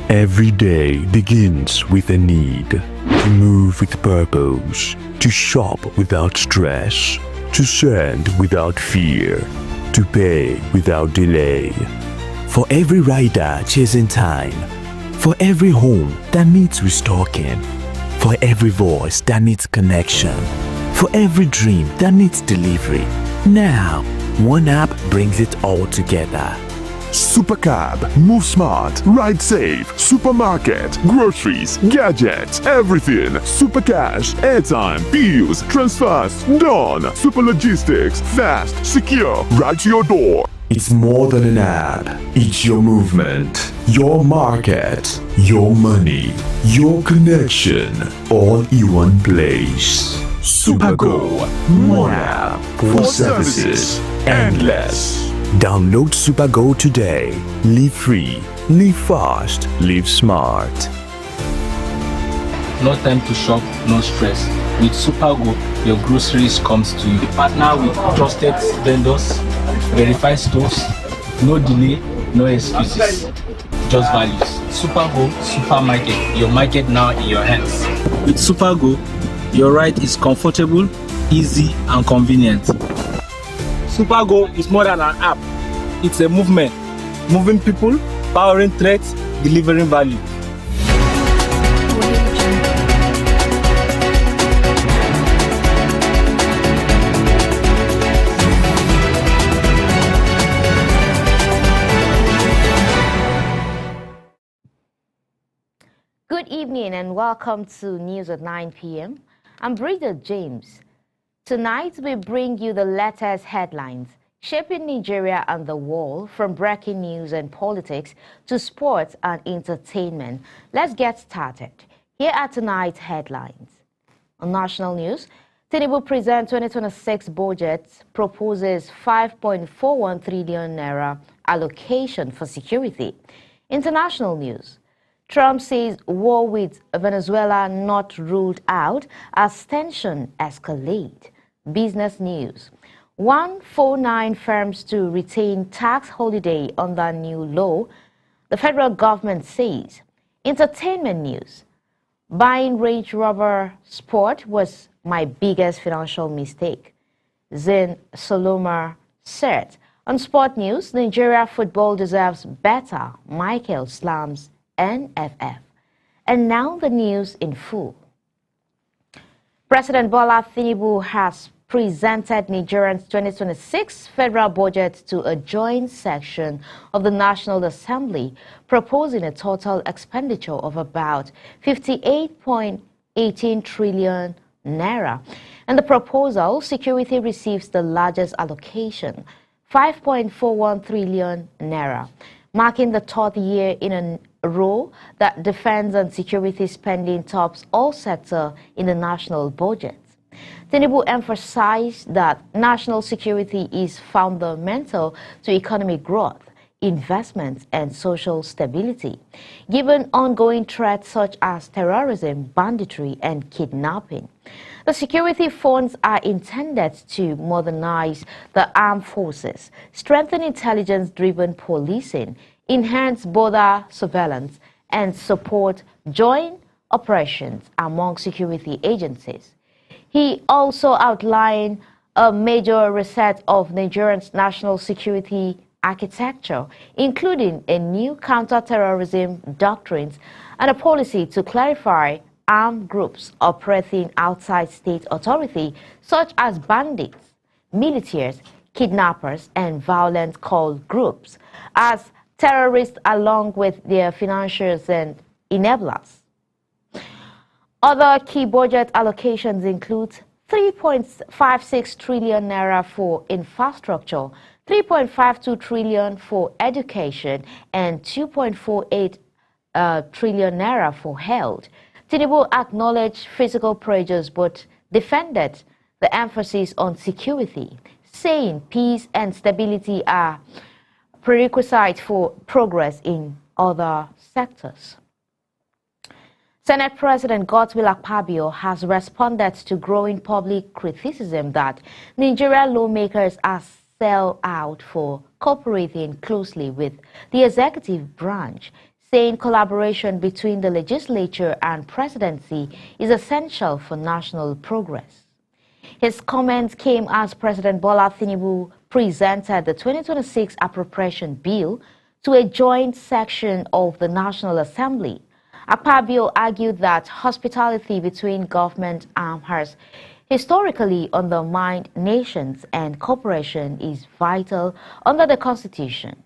Every day begins with a need to move with purpose, to shop without stress, to send without fear, to pay without delay. For every rider chasing time, for every home that needs restocking, for every voice that needs connection, for every dream that needs delivery. Now, one app brings it all together. Supercab, move smart, ride safe, supermarket, groceries, gadgets, everything. Supercash, airtime, bills, transfers, done. Super logistics, fast, secure, right to your door. It's more than an app. It's your movement, your market, your money, your connection, all in one place. Supergo, one app for services endless. Download Supergo today. Live free, live fast, live smart. No time to shop, no stress. With Supergo, your groceries comes to you. Partner with trusted vendors, verified stores, no delay, no excuses, just values. Supergo Supermarket, your market now in your hands. With Supergo, your ride is comfortable, easy and convenient. Supergo is more than an app. It's a movement. Moving people, powering threats, delivering value. Good evening and welcome to News at 9 p.m. I'm Brida James. Tonight we bring you the latest headlines shaping Nigeria and the world, from breaking news and politics to sports and entertainment. Let's get started. Here are tonight's headlines. On national news, Tinubu presents 2026 budget, proposes 5.41 trillion naira allocation for security. International news, Trump says war with Venezuela not ruled out as tension escalate. Business news, 149 firms to retain tax holiday under new law, the federal government says. Entertainment news, buying Range Rover Sport was my biggest financial mistake, Zen Solomar said. On sport news, Nigeria football deserves better, Michael slams NFF. And now the news in full. President Bola Tinubu has presented Nigeria's 2026 federal budget to a joint section of the National Assembly, proposing a total expenditure of about 58.18 trillion naira. And the proposal, security receives the largest allocation, 5.41 trillion naira, marking the third year in a row that defense and security spending tops all sectors in the national budget. Tinubu emphasized that national security is fundamental to economic growth, investment, and social stability, given ongoing threats such as terrorism, banditry, and kidnapping. The security funds are intended to modernize the armed forces, strengthen intelligence-driven policing, enhance border surveillance, and support joint operations among security agencies. He also outlined a major reset of Nigeria's national security architecture, including a new counter-terrorism doctrines and a policy to clarify armed groups operating outside state authority, such as bandits, militias, kidnappers, and violent cult groups, as terrorists along with their financiers and enablers. Other key budget allocations include 3.56 trillion naira for infrastructure, 3.52 trillion for education, and 2.48 trillion naira for health. Tinubu acknowledged physical pressures but defended the emphasis on security, saying peace and stability are prerequisites for progress in other sectors. Senate President Godswill Akpabio has responded to growing public criticism that Nigerian lawmakers are sell out for cooperating closely with the executive branch, saying collaboration between the legislature and presidency is essential for national progress. His comments came as President Bola Tinubu presented the 2026 appropriation bill to a joint section of the National Assembly. Akpabio argued that hospitality between government arms has historically undermined nations and cooperation is vital under the Constitution.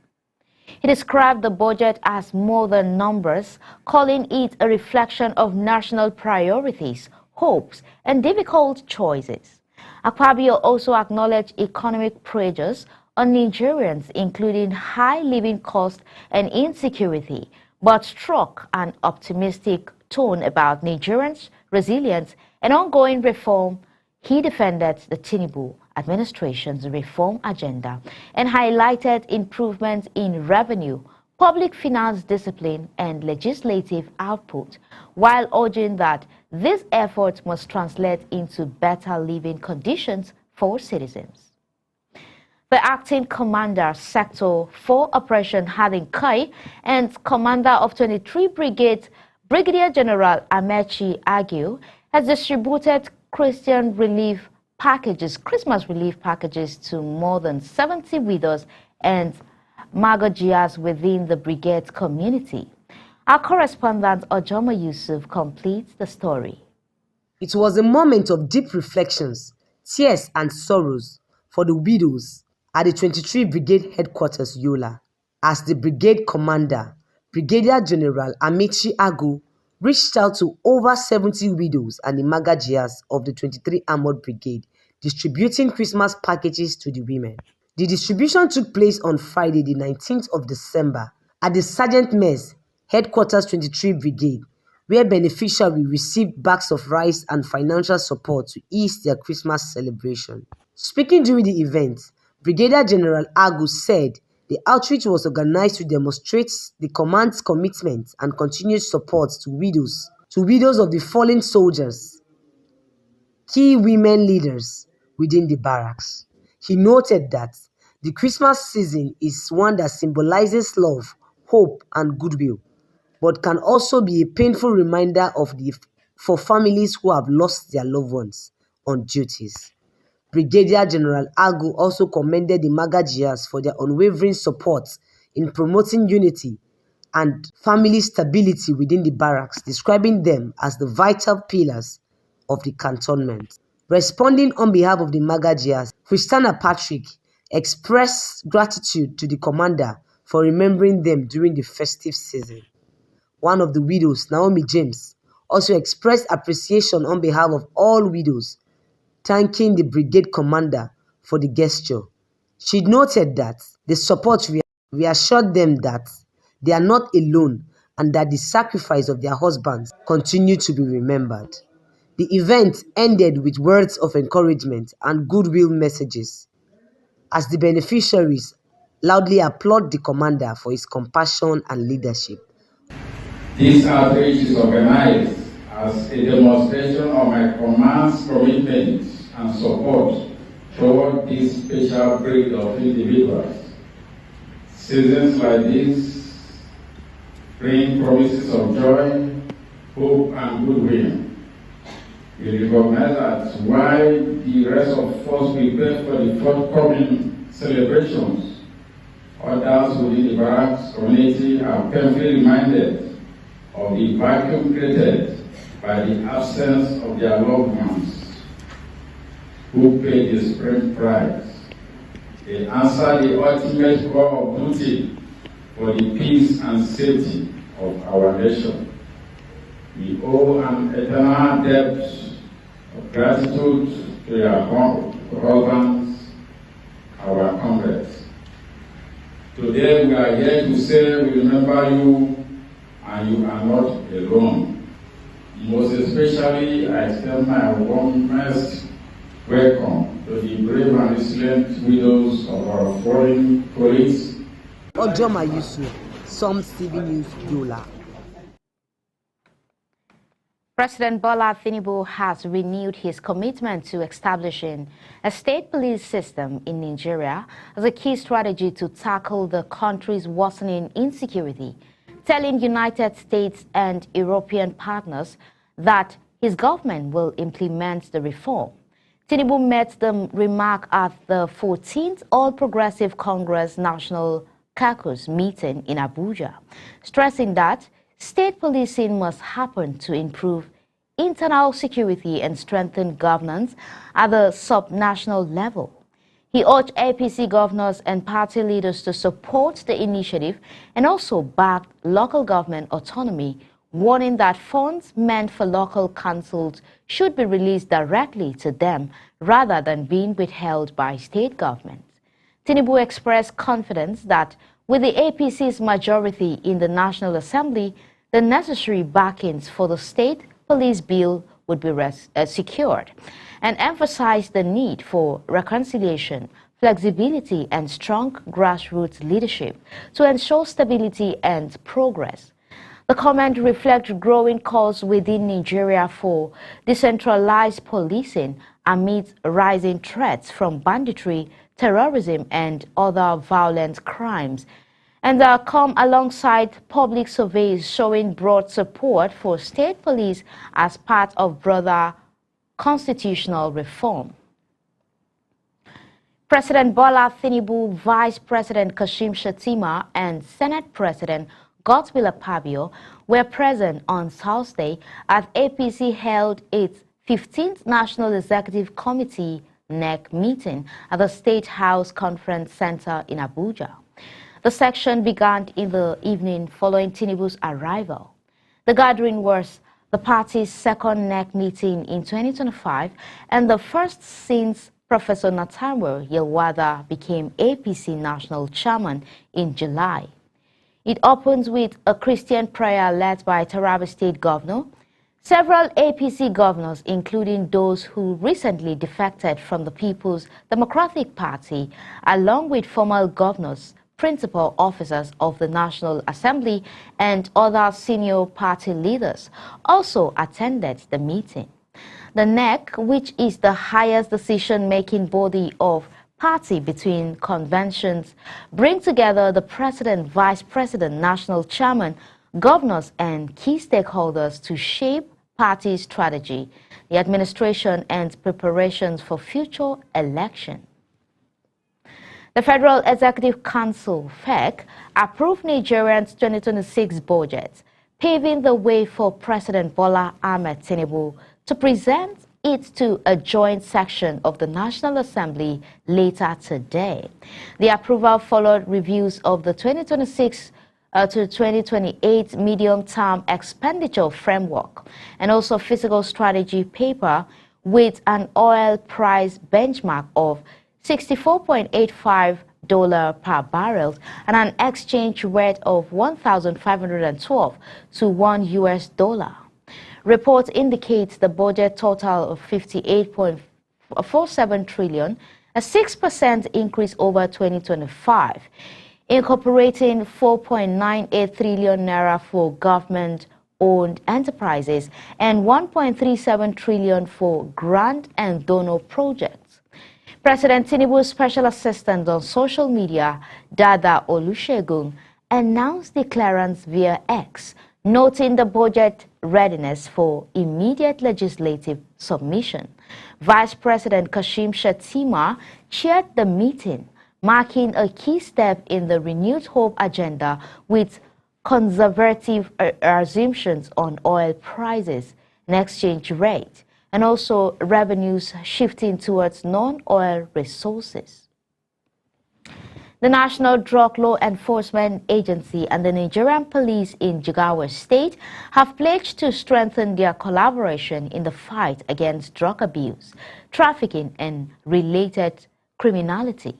He described the budget as more than numbers, calling it a reflection of national priorities, hopes, and difficult choices. Akpabio also acknowledged economic pressures on Nigerians, including high living costs and insecurity, but struck an optimistic tone about Nigerians' resilience and ongoing reform. He defended the Tinubu administration's reform agenda and highlighted improvements in revenue, public finance discipline, and legislative output, while urging that these efforts must translate into better living conditions for citizens. The acting commander, Sector 4 Operation Hadin Kai, and commander of 23 Brigade, Brigadier General Amechi Agiu, has distributed Christmas relief packages to more than 70 widows and Magajias within the brigade community. Our correspondent Ojoma Yusuf completes the story. It was a moment of deep reflections, tears and sorrows for the widows at the 23 Brigade Headquarters Yola, as the brigade commander, Brigadier General Amechi Agu, reached out to over 70 widows and the Magajias of the 23 Armored Brigade, distributing Christmas packages to the women. The distribution took place on Friday, the 19th of December, at the Sergeant Mess, Headquarters 23 Brigade, where beneficiaries received bags of rice and financial support to ease their Christmas celebration. Speaking during the event, Brigadier General Agu said the outreach was organized to demonstrate the command's commitment and continued support to widows of the fallen soldiers, key women leaders within the barracks. He noted that the Christmas season is one that symbolizes love, hope, and goodwill, but can also be a painful reminder for families who have lost their loved ones on duties. Brigadier General Agu also commended the Magajias for their unwavering support in promoting unity and family stability within the barracks, describing them as the vital pillars of the cantonment. Responding on behalf of the Magajias, Christiana Patrick expressed gratitude to the commander for remembering them during the festive season. One of the widows, Naomi James, also expressed appreciation on behalf of all widows, thanking the brigade commander for the gesture. She noted that the support reassured them that they are not alone and that the sacrifice of their husbands continue to be remembered. The event ended with words of encouragement and goodwill messages, as the beneficiaries loudly applaud the commander for his compassion and leadership. This outreach is organized as a demonstration of my command's commitment and support toward this special breed of individuals. Seasons like this bring promises of joy, hope, and goodwill. We recognize that while the rest of us prepare for the forthcoming celebrations, others within the barracks community are painfully reminded of the vacuum created by the absence of their loved ones who paid the supreme price. They answer the ultimate call of duty for the peace and safety of our nation. We owe an eternal debt of gratitude to your husbands, our comrades. Today we are here to say we remember you and you are not alone. Most especially, I extend my warmest welcome to the brave and resilient widows of our foreign colleagues. Ojoma Yusuf, Psalm TV News, Yola. President Bola Tinubu has renewed his commitment to establishing a state police system in Nigeria as a key strategy to tackle the country's worsening insecurity, telling United States and European partners that his government will implement the reform. Tinubu made the remark at the 14th All Progressive Congress National Caucus meeting in Abuja, stressing that state policing must happen to improve internal security and strengthen governance at the subnational level. He urged APC governors and party leaders to support the initiative and also back local government autonomy, warning that funds meant for local councils should be released directly to them rather than being withheld by state governments. Tinubu expressed confidence that with the APC's majority in the National Assembly, the necessary backings for the state police bill would be secured, and emphasized the need for reconciliation, flexibility, and strong grassroots leadership to ensure stability and progress. The comment reflects growing calls within Nigeria for decentralized policing amid rising threats from banditry, terrorism, and other violent crimes, and come alongside public surveys showing broad support for state police as part of broader constitutional reform. President Bola Tinubu, Vice President Kashim Shettima, and Senate President Godswill Akpabio were present on Thursday as APC held its 15th National Executive Committee NEC meeting at the State House Conference Center in Abuja. The session began in the evening following Tinubu's arrival. The gathering was the party's second NEC meeting in 2025 and the first since Professor Natanwo Yelwada became APC National Chairman in July. It opens with a Christian prayer led by Taraba State Governor. Several APC governors, including those who recently defected from the People's Democratic Party, along with former governors, principal officers of the National Assembly, and other senior party leaders, also attended the meeting. The NEC, which is the highest decision-making body of party between conventions, brings together the president, vice president, national chairman, governors, and key stakeholders to shape party strategy, the administration, and preparations for future election. The Federal Executive Council, FEC, approved Nigeria's 2026 budget, paving the way for President Bola Ahmed Tinubu to present it to a joint section of the National Assembly later today. The approval followed reviews of the 2026 to 2028 medium-term expenditure framework and also fiscal strategy paper with an oil price benchmark of $64.85 per barrel and an exchange rate of 1,512 to $1. Reports indicate the budget total of 58.47 trillion, a 6% increase over 2025, incorporating 4.98 trillion naira for government-owned enterprises and 1.37 trillion for grant and donor projects. President Tinubu's special assistant on social media, Dada Olusegun, announced the clearance via X, noting the budget readiness for immediate legislative submission. Vice President Kashim Shettima chaired the meeting, marking a key step in the renewed hope agenda with conservative assumptions on oil prices and exchange rate, and also revenues shifting towards non-oil resources. The National Drug Law Enforcement Agency and the Nigerian Police in Jigawa State have pledged to strengthen their collaboration in the fight against drug abuse, trafficking, and related criminality.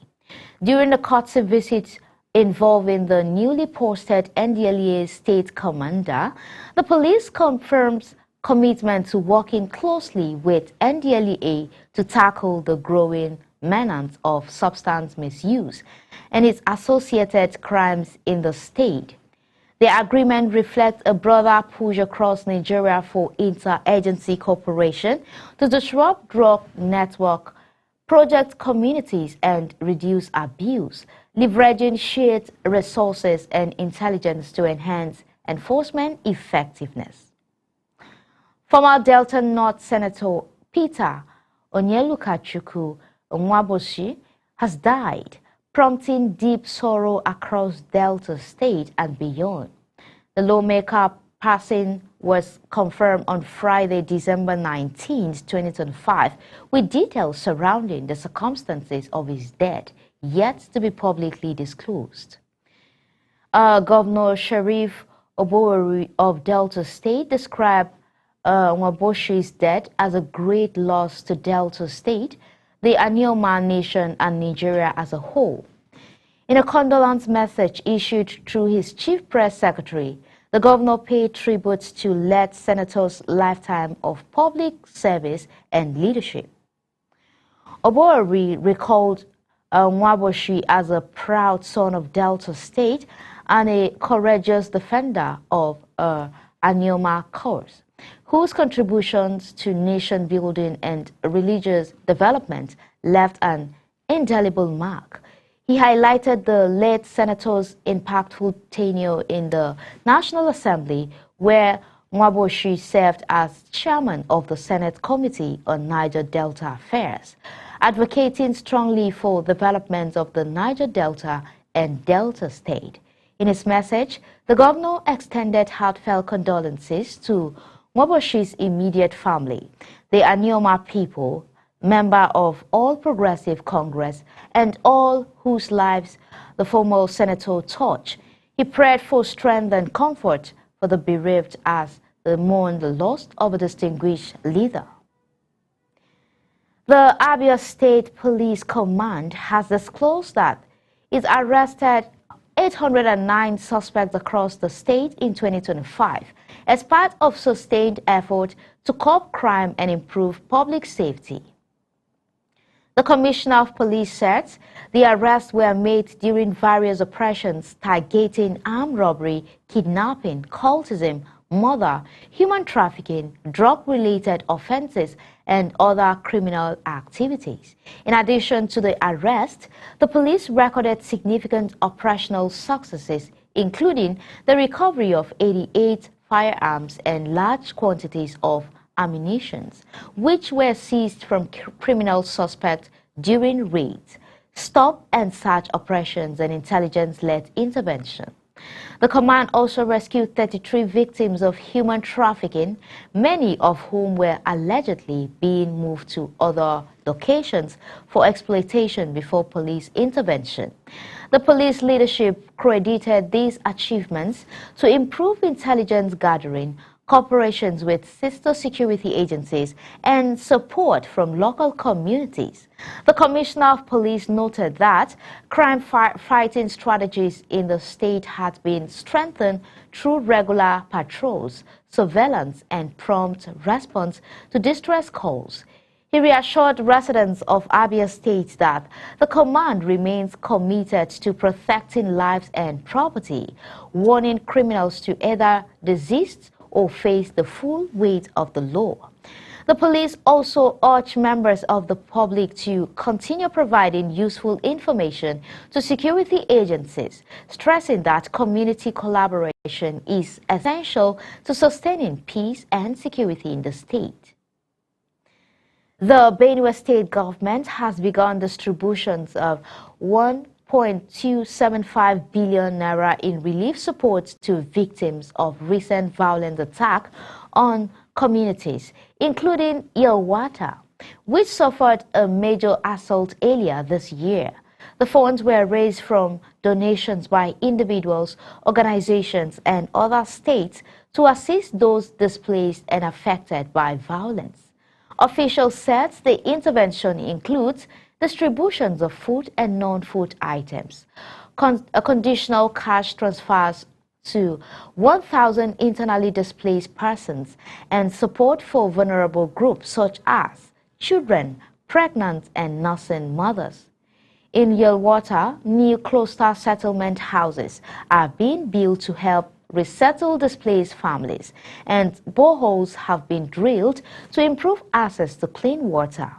During the courtesy visit involving the newly posted NDLEA State Commander, the police confirms commitment to working closely with NDLEA to tackle the growing menace of substance misuse and its associated crimes in the state. The agreement reflects a broader push across Nigeria for inter-agency cooperation to disrupt drug network, project communities, and reduce abuse, leveraging shared resources and intelligence to enhance enforcement effectiveness. Former Delta North Senator Peter Onyelukachukwu Nwaboshi has died, prompting deep sorrow across Delta State and beyond. The lawmaker passing was confirmed on Friday, December 19, 2025, with details surrounding the circumstances of his death yet to be publicly disclosed. Governor Sharif Oborori of Delta State described Nwaboshi's death as a great loss to Delta State, the Anioma Nation, and Nigeria as a whole. In a condolence message issued through his chief press secretary, the governor paid tribute to late senator's lifetime of public service and leadership. Oborori recalled Nwaboshi as a proud son of Delta State and a courageous defender of Anioma cause, whose contributions to nation building and religious development left an indelible mark. He highlighted the late senator's impactful tenure in the National Assembly, where Nwaboshi served as chairman of the Senate Committee on Niger Delta Affairs, advocating strongly for development of the Niger Delta and Delta State. In his message, the governor extended heartfelt condolences to Nwaboshi's immediate family, the Anioma people, member of All Progressive Congress, and all whose lives the former senator touched. He prayed for strength and comfort for the bereaved as they mourn the loss of a distinguished leader. The Abia State Police Command has disclosed that it arrested 809 suspects across the state in 2025 as part of sustained effort to curb crime and improve public safety. The Commissioner of Police said the arrests were made during various operations targeting armed robbery, kidnapping, cultism, murder, human trafficking, drug-related offenses, and other criminal activities. In addition to the arrest, the police recorded significant operational successes, including the recovery of 88 firearms and large quantities of ammunition, which were seized from criminal suspects during raids, stop and search operations, and intelligence-led intervention. The command also rescued 33 victims of human trafficking, many of whom were allegedly being moved to other locations for exploitation before police intervention. The police leadership credited these achievements to improve intelligence gathering, cooperations with sister security agencies, and support from local communities. The Commissioner of Police noted that crime fighting strategies in the state had been strengthened through regular patrols, surveillance, and prompt response to distress calls. He reassured residents of Abia State that the command remains committed to protecting lives and property, warning criminals to either desist or face the full weight of the law. The police also urge members of the public to continue providing useful information to security agencies, stressing that community collaboration is essential to sustaining peace and security in the state. The Benue State government has begun distributions of 1.275 billion naira in relief support to victims of recent violent attack on communities, including Yelwata, which suffered a major assault earlier this year. The funds were raised from donations by individuals, organizations, and other states to assist those displaced and affected by violence. Officials said the intervention includes distributions of food and non-food items, conditional cash transfers to 1,000 internally displaced persons, and support for vulnerable groups such as children, pregnant, and nursing mothers. In Yelwata, new cluster settlement houses are being built to help resettle displaced families, and boreholes have been drilled to improve access to clean water.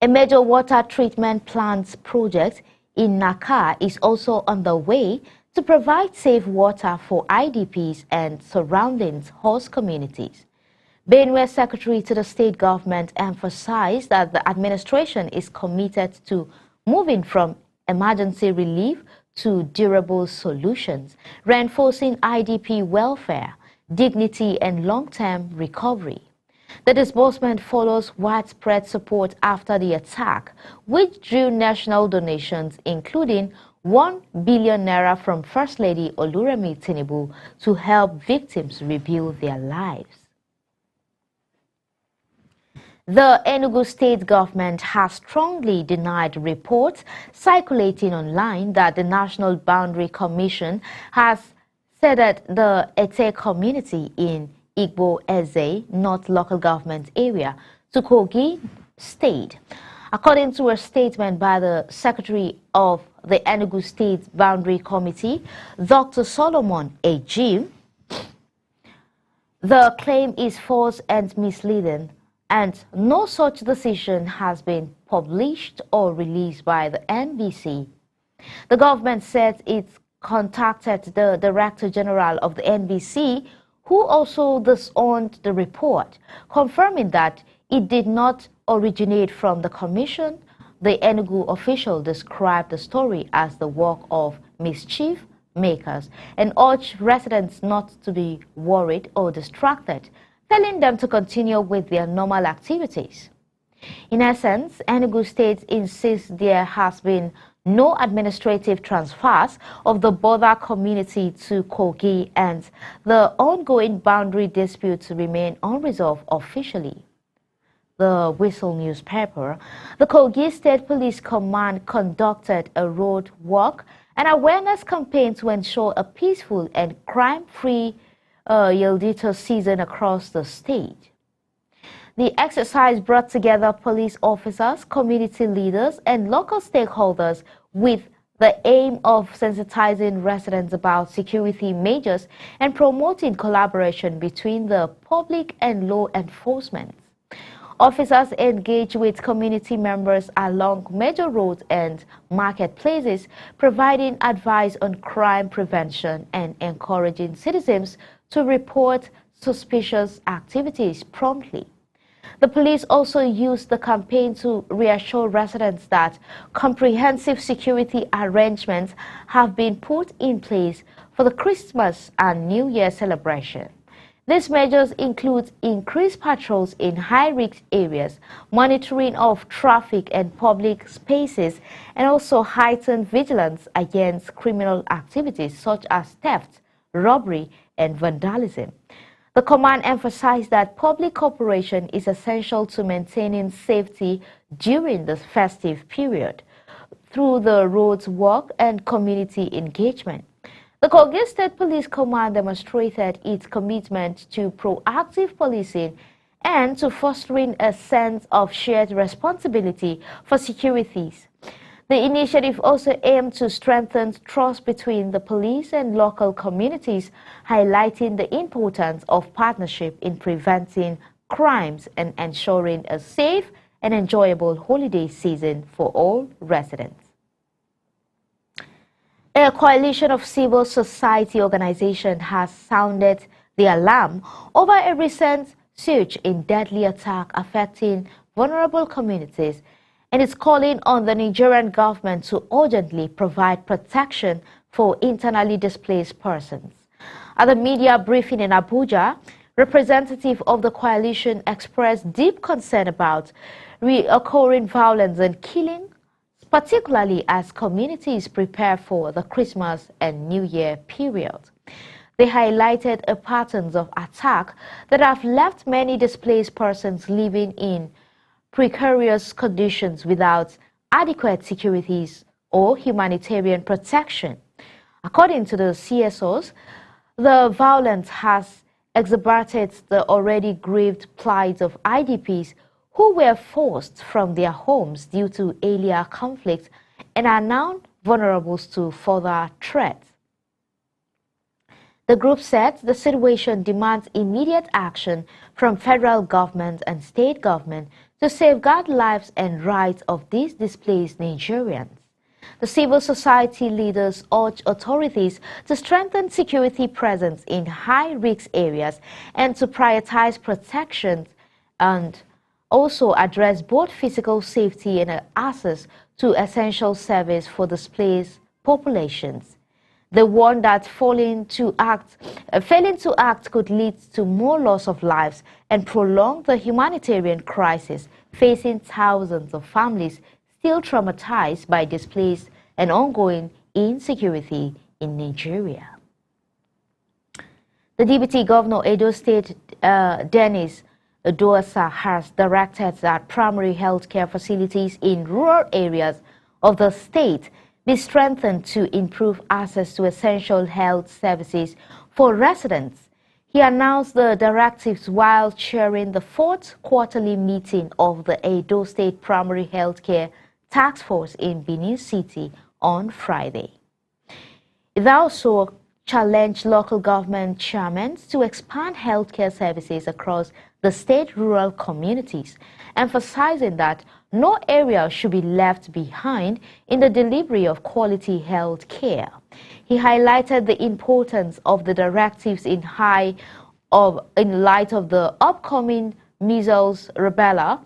A major water treatment plant project in Naka is also underway to provide safe water for IDPs and surrounding host communities. Benue Secretary to the state government emphasized that the administration is committed to moving from emergency relief to durable solutions, reinforcing IDP welfare, dignity, and long-term recovery. The disbursement follows widespread support after the attack, which drew national donations, including 1 billion naira from First Lady Oluremi Tinubu to help victims rebuild their lives. The Enugu state government has strongly denied reports circulating online that the National Boundary Commission has ceded the Ete community in Igbo Eze, North Local Government Area, to Kogi State. According to a statement by the Secretary of the Enugu State Boundary Committee, Dr. Solomon Ejim, the claim is false and misleading, and no such decision has been published or released by the NBC. The government said it contacted the Director General of the NBC, who also disowned the report, confirming that it did not originate from the commission. The Enugu official described the story as the work of mischief makers and urged residents not to be worried or distracted, telling them to continue with their normal activities. In essence, Enugu State insists there has been no administrative transfers of the border community to Kogi, and the ongoing boundary disputes remain unresolved officially. The Whistle newspaper, the Kogi State Police Command conducted a road walk and awareness campaign to ensure a peaceful and crime-free Yildito season across the state. The exercise brought together police officers, community leaders, and local stakeholders with the aim of sensitizing residents about security measures and promoting collaboration between the public and law enforcement. Officers engage with community members along major roads and marketplaces, providing advice on crime prevention and encouraging citizens to report suspicious activities promptly. The police also used the campaign to reassure residents that comprehensive security arrangements have been put in place for the Christmas and New Year celebration. These measures include increased patrols in high-risk areas, monitoring of traffic and public spaces, and also heightened vigilance against criminal activities such as theft, robbery, and vandalism. The command emphasized that public cooperation is essential to maintaining safety during the festive period through the roads walk and community engagement. The Kogi State Police Command demonstrated its commitment to proactive policing and to fostering a sense of shared responsibility for securities. The initiative also aimed to strengthen trust between the police and local communities, highlighting the importance of partnership in preventing crimes and ensuring a safe and enjoyable holiday season for all residents. A coalition of civil society organizations has sounded the alarm over a recent surge in deadly attack affecting vulnerable communities, and is calling on the Nigerian government to urgently provide protection for internally displaced persons. At a media briefing in Abuja, representatives of the coalition expressed deep concern about reoccurring violence and killing, particularly as communities prepare for the Christmas and New Year period. They highlighted a patterns of attack that have left many displaced persons living in precarious conditions without adequate securities or humanitarian protection. According to the CSOs, the violence has exacerbated the already grieved plight of IDPs who were forced from their homes due to earlier conflicts and are now vulnerable to further threats. The group said the situation demands immediate action from federal government and state government to safeguard lives and rights of these displaced Nigerians. The civil society leaders urge authorities to strengthen security presence in high-risk areas and to prioritize protection and also address both physical safety and access to essential service for displaced populations. They warn that failing to act could lead to more loss of lives and prolong the humanitarian crisis facing thousands of families still traumatized by displaced and ongoing insecurity in Nigeria. The Deputy Governor of Edo State, Dennis Udosa, has directed that primary health care facilities in rural areas of the state be strengthened to improve access to essential health services for residents. He announced the directives while chairing the 4th quarterly meeting of the Edo State Primary Health Care Task Force in Benin City on Friday. It also challenged local government chairmen to expand healthcare services across the state rural communities, emphasizing that no area should be left behind in the delivery of quality health care. He highlighted the importance of the directives in light of the upcoming measles rubella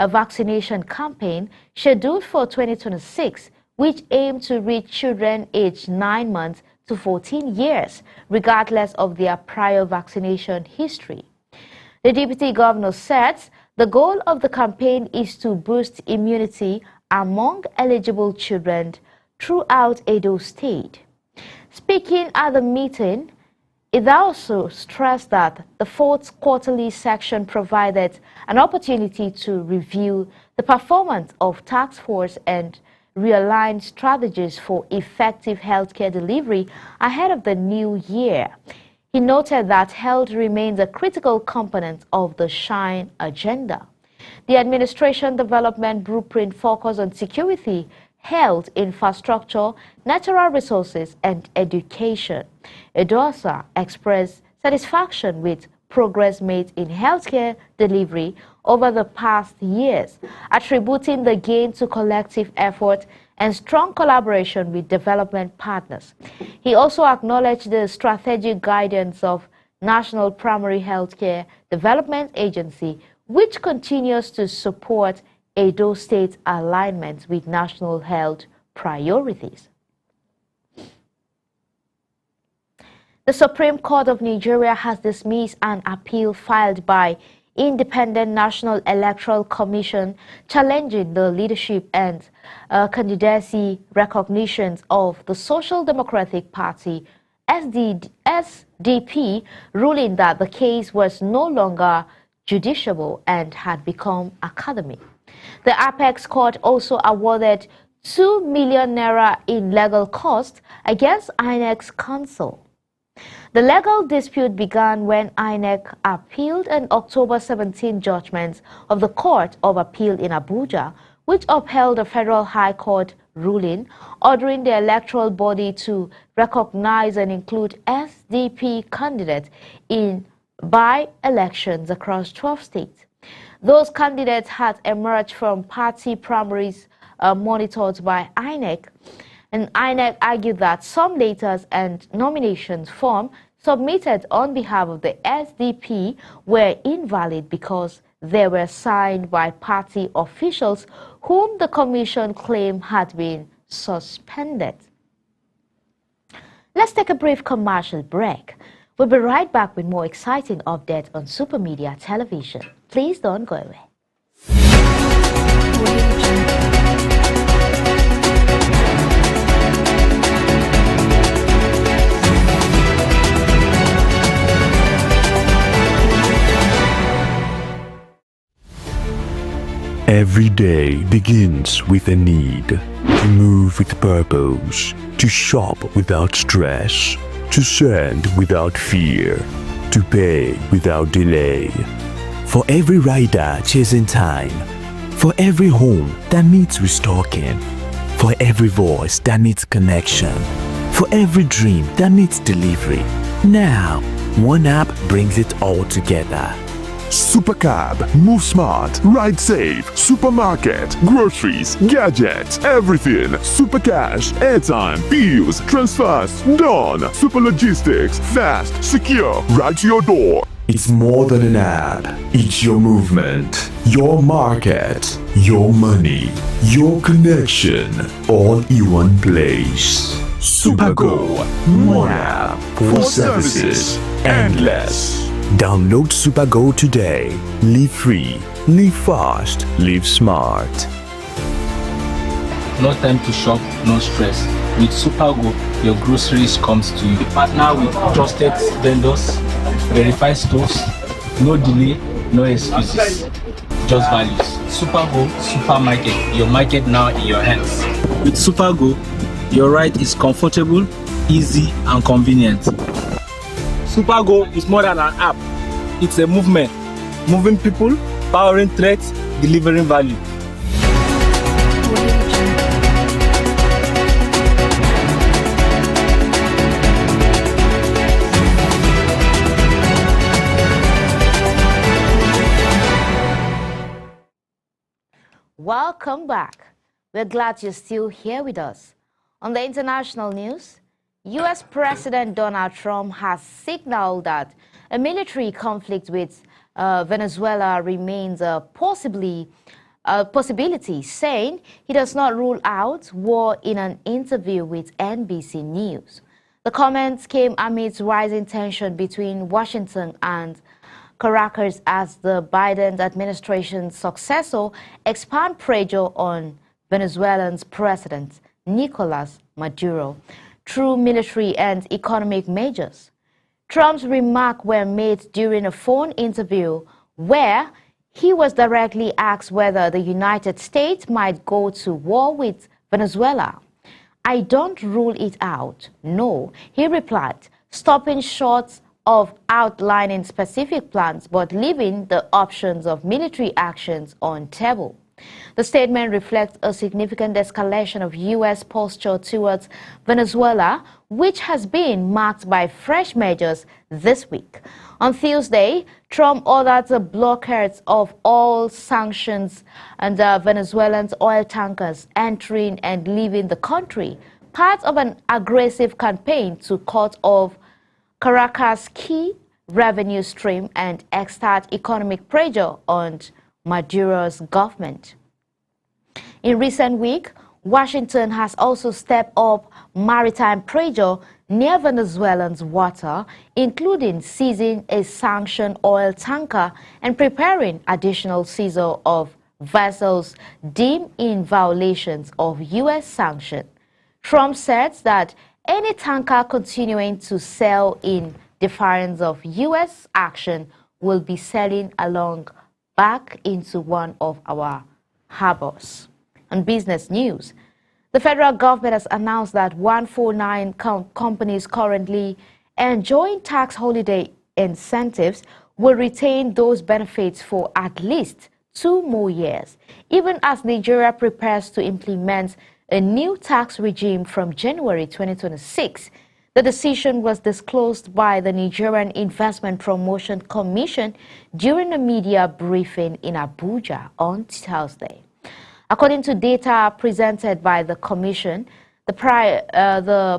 vaccination campaign scheduled for 2026, which aimed to reach children aged 9 months to 14 years, regardless of their prior vaccination history. The Deputy Governor said the goal of the campaign is to boost immunity among eligible children throughout Edo State. Speaking at the meeting, it also stressed that the 4th quarterly section provided an opportunity to review the performance of task force and realign strategies for effective healthcare delivery ahead of the new year. He noted that health remains a critical component of the SHINE agenda. The administration development blueprint focused on security, health, infrastructure, natural resources, and education. Udosa expressed satisfaction with progress made in healthcare delivery over the past years, attributing the gain to collective effort and strong collaboration with development partners. He also acknowledged the strategic guidance of National Primary Healthcare Development Agency, which continues to support Edo State's alignment with national health priorities. The Supreme Court of Nigeria has dismissed an appeal filed by Independent National Electoral Commission challenging the leadership and candidacy recognitions of the Social Democratic Party, SDP, ruling that the case was no longer judiciable and had become academic. The Apex Court also awarded 2 million naira in legal costs against INEC's counsel. The legal dispute began when INEC appealed an October 17 judgment of the Court of Appeal in Abuja, which upheld a federal high court ruling ordering the electoral body to recognize and include SDP candidates in by-elections across 12 states. Those candidates had emerged from party primaries monitored by INEC, and INEC argued that some letters and nominations form submitted on behalf of the SDP were invalid because they were signed by party officials whom the commission claimed had been suspended. Let's take a brief commercial break. We'll be right back with more exciting updates on Super Media Television. Please don't go away. Every day begins with a need to move with purpose, to shop without stress, to send without fear, to pay without delay. For every rider chasing time, for every home that needs restocking, for every voice that needs connection, for every dream that needs delivery, Now, one app brings it all together. Supercab, move smart, ride safe, supermarket, groceries, gadgets, everything. Supercash, airtime, bills, transfers, done. Super logistics, fast, secure, right to your door. It's more than an app. It's your movement, your market, your money, your connection, all in one place. Supergo, one app for services endless. Download Supergo today. Live free, live fast, live smart. No time to shop, no stress. With Supergo, your groceries comes to you. We partner with trusted vendors, verified stores, no delay, no excuses, just values. Supergo Supermarket, your market now in your hands. With Supergo, your ride is comfortable, easy, and convenient. Supergo is more than an app. It's a movement. Moving people, powering threats, delivering value. Welcome back. We're glad you're still here with us. On the international news, U.S. President Donald Trump has signaled that a military conflict with Venezuela remains a possibility, saying he does not rule out war in an interview with NBC News. The comments came amidst rising tension between Washington and Caracas as the Biden administration's successor expand pressure on Venezuelan's President Nicolas Maduro through military and economic measures. Trump's remarks were made during a phone interview where he was directly asked whether the United States might go to war with Venezuela. "I don't rule it out, no," he replied, stopping short of outlining specific plans but leaving the options of military actions on table. The statement reflects a significant escalation of U.S. posture towards Venezuela, which has been marked by fresh measures this week. On Tuesday, Trump ordered the blockade of all sanctions under Venezuelan oil tankers entering and leaving the country, part of an aggressive campaign to cut off Caracas' key revenue stream and exert economic pressure on Maduro's government. In recent weeks, Washington has also stepped up maritime pressure near Venezuelan's water, including seizing a sanctioned oil tanker and preparing additional seizure of vessels deemed in violations of U.S. sanctions. Trump said that any tanker continuing to sail in defiance of U.S. action will be sailing along back into one of our harbors. On business news, the federal government has announced that 149 companies currently enjoying tax holiday incentives will retain those benefits for at least 2 more years, even as Nigeria prepares to implement a new tax regime from January 2026. The decision was disclosed by the Nigerian Investment Promotion Commission during a media briefing in Abuja on Thursday. According to data presented by the Commission, the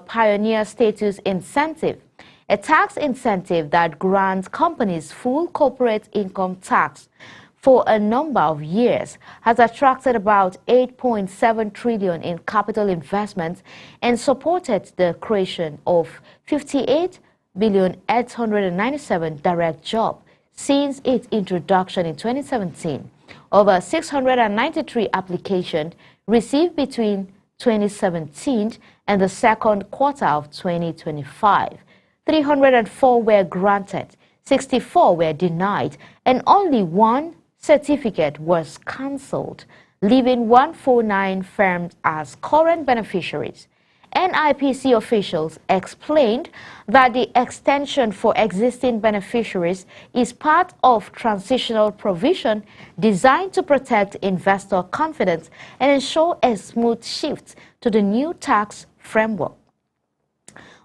Pioneer Status Incentive, a tax incentive that grants companies full corporate income tax for a number of years, has attracted about 8.7 trillion in capital investments and supported the creation of 58,897 direct jobs since its introduction in 2017. Over 693 applications received between 2017 and the second quarter of 2025. 304 were granted, 64 were denied, and only one certificate was cancelled, leaving 149 firms as current beneficiaries. NIPC officials explained that the extension for existing beneficiaries is part of transitional provision designed to protect investor confidence and ensure a smooth shift to the new tax framework.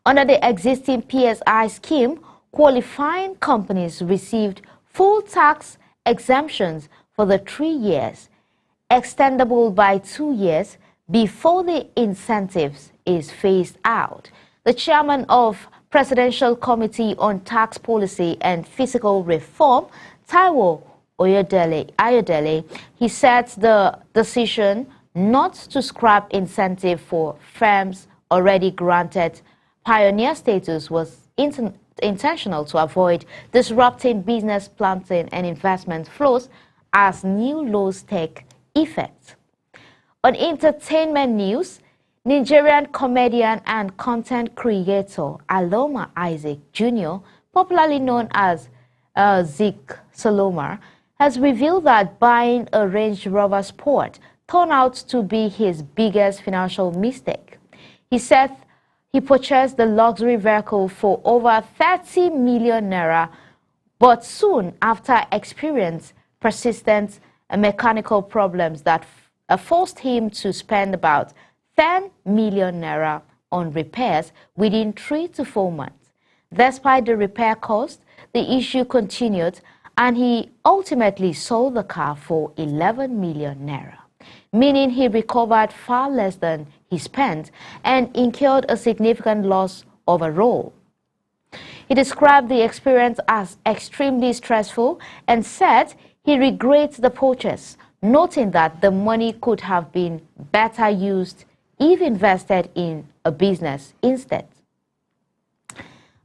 Under the existing PSI scheme, qualifying companies received full tax exemptions for the 3 years, extendable by 2 years before the incentives is phased out. The chairman of Presidential Committee on Tax Policy and Fiscal Reform, Taiwo Ayodele, he said the decision not to scrap incentive for firms already granted pioneer status was intentional to avoid disrupting business planning and investment flows as new laws take effect. On entertainment news, Nigerian comedian and content creator Aloma Isaac Jr., popularly known as Zik Solomar, has revealed that buying a Range Rover Sport turned out to be his biggest financial mistake. He said he purchased the luxury vehicle for over 30 million naira, but soon after experienced persistent mechanical problems that forced him to spend about 10 million naira on repairs within 3 to 4 months. Despite the repair cost, the issue continued and he ultimately sold the car for 11 million naira, meaning he recovered far less than he spent and incurred a significant loss overall. He described the experience as extremely stressful and said he regrets the purchase, noting that the money could have been better used if invested in a business instead.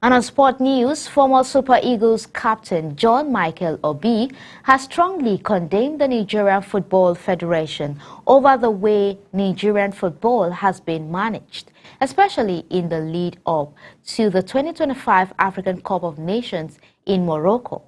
And on sport news, former Super Eagles captain John Michael Obi has strongly condemned the Nigerian Football Federation over the way Nigerian football has been managed, especially in the lead-up to the 2025 African Cup of Nations in Morocco.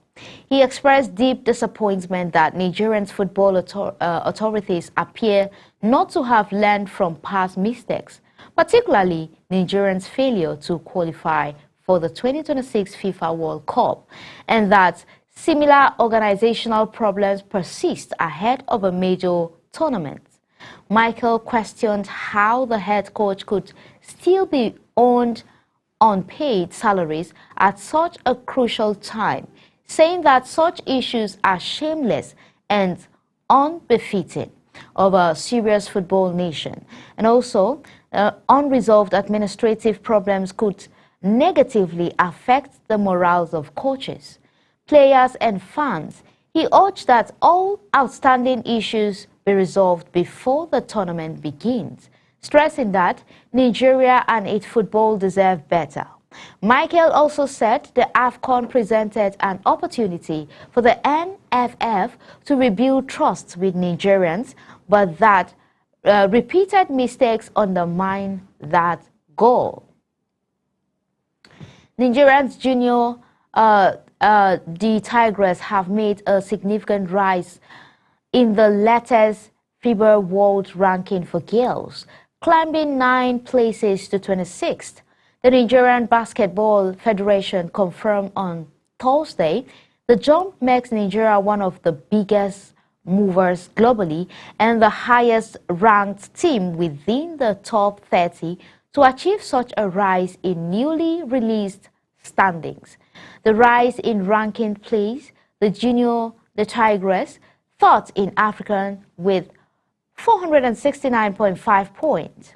He expressed deep disappointment that Nigerian football authorities appear not to have learned from past mistakes, particularly Nigerians' failure to qualify for the 2026 FIFA World Cup, and that similar organizational problems persist ahead of a major tournament. Michael questioned how the head coach could still be earned unpaid salaries at such a crucial time, saying that such issues are shameless and unbefitting of a serious football nation. And also, unresolved administrative problems could negatively affect the morals of coaches, players and fans. He urged that all outstanding issues be resolved before the tournament begins, stressing that Nigeria and its football deserve better. Michael also said the AFCON presented an opportunity for the NFF to rebuild trust with Nigerians, but that repeated mistakes undermine that goal. Nigerians junior the Tigress have made a significant rise in the latest FIBA World Ranking for girls, climbing 9 places to 26th. The Nigerian Basketball Federation confirmed on Thursday the jump makes Nigeria one of the biggest movers globally and the highest ranked team within the top 30 to achieve such a rise in newly released standings. The rise in ranking place the Tigress third in African with 469.5 points.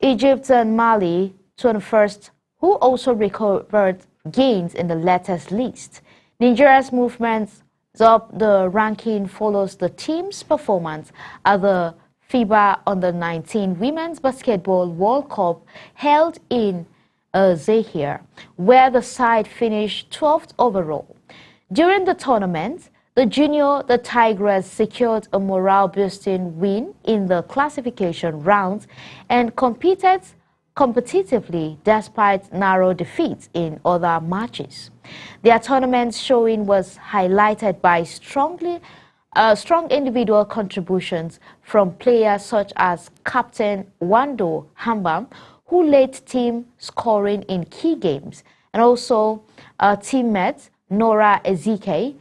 Egypt and Mali 21st, who also recovered gains in the latest list. Nigeria's movements up the ranking follows the team's performance at the FIBA Under-19 Women's Basketball World Cup held in Zaire, where the side finished 12th overall. During the tournament, the Tigress secured a morale-boosting win in the classification rounds and competed competitively despite narrow defeats in other matches. Their tournament showing was highlighted by strong individual contributions from players such as Captain Wando Hambam, who led team scoring in key games, and also teammates Nora Ezike,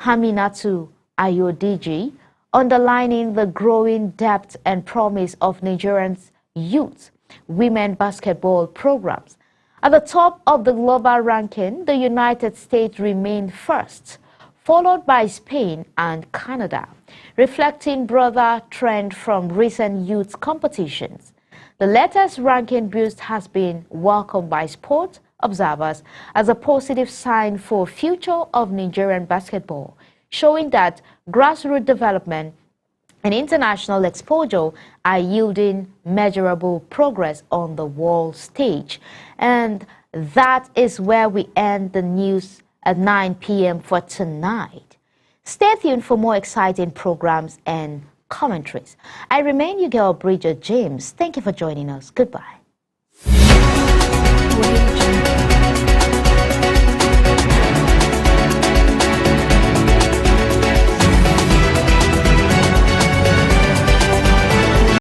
Haminatu Ayodeji, underlining the growing depth and promise of Nigerians' youth. women basketball programs. At the top of the global ranking, the United States remained first, followed by Spain and Canada, reflecting broader trend from recent youth competitions. The latest ranking boost has been welcomed by sport observers as a positive sign for future of Nigerian basketball, showing that grassroots development and international exposure are yielding measurable progress on the world stage. And that is where we end the news at 9 p.m. for tonight. Stay tuned for more exciting programs and commentaries. I remain your girl, Bridget James. Thank you for joining us. Goodbye.